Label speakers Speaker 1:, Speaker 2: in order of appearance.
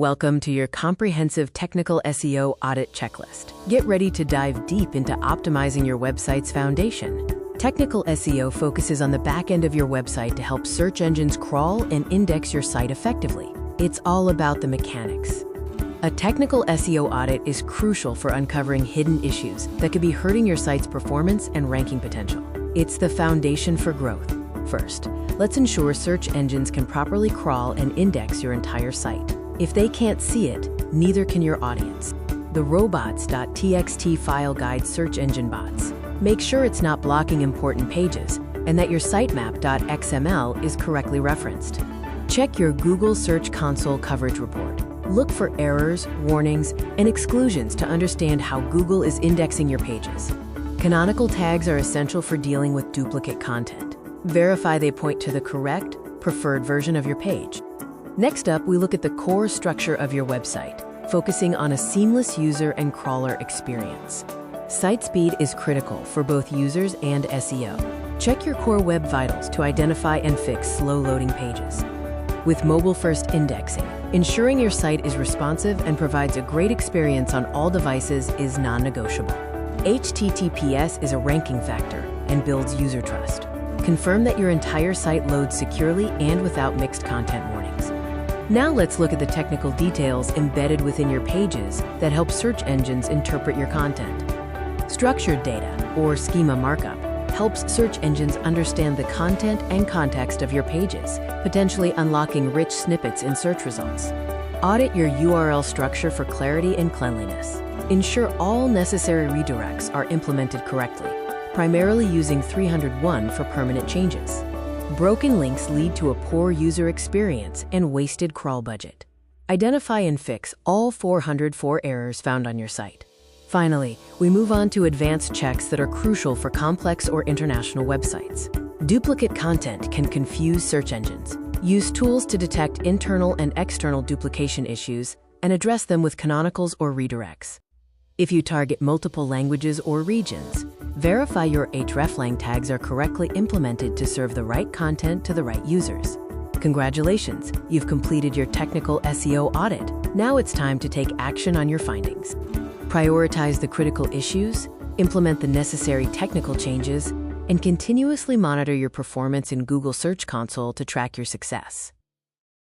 Speaker 1: Welcome to your comprehensive technical SEO audit checklist. Get ready to dive deep into optimizing your website's foundation. Technical SEO focuses on the back end of your website to help search engines crawl and index your site effectively. It's all about the mechanics. A technical SEO audit is crucial for uncovering hidden issues that could be hurting your site's performance and ranking potential. It's the foundation for growth. First, let's ensure search engines can properly crawl and index your entire site. If they can't see it, neither can your audience. The Robots.txt file guides search engine bots. Make sure it's not blocking important pages and that your Sitemap.xml is correctly referenced. Check your Google Search Console coverage report. Look for errors, warnings, and exclusions to understand how Google is indexing your pages. Canonical tags are essential for dealing with duplicate content. Verify they point to the correct, preferred version of your page. Next up, we look at the core structure of your website, focusing on a seamless user and crawler experience. Site speed is critical for both users and SEO. Check your core web vitals to identify and fix slow-loading pages. With mobile-first indexing, ensuring your site is responsive and provides a great experience on all devices is non-negotiable. HTTPS is a ranking factor and builds user trust. Confirm that your entire site loads securely and without mixed content warnings. Now let's look at the technical details embedded within your pages that help search engines interpret your content. Structured data, or schema markup, helps search engines understand the content and context of your pages, potentially unlocking rich snippets in search results. Audit your URL structure for clarity and cleanliness. Ensure all necessary redirects are implemented correctly, primarily using 301 for permanent changes. Broken links lead to a poor user experience and wasted crawl budget. Identify and fix all 404 errors found on your site. Finally, we move on to advanced checks that are crucial for complex or international websites. Duplicate content can confuse search engines. Use tools to detect internal and external duplication issues and address them with canonicals or redirects. If you target multiple languages or regions, verify your hreflang tags are correctly implemented to serve the right content to the right users. Congratulations, you've completed your technical SEO audit. Now it's time to take action on your findings. Prioritize the critical issues, implement the necessary technical changes, and continuously monitor your performance in Google Search Console to track your success.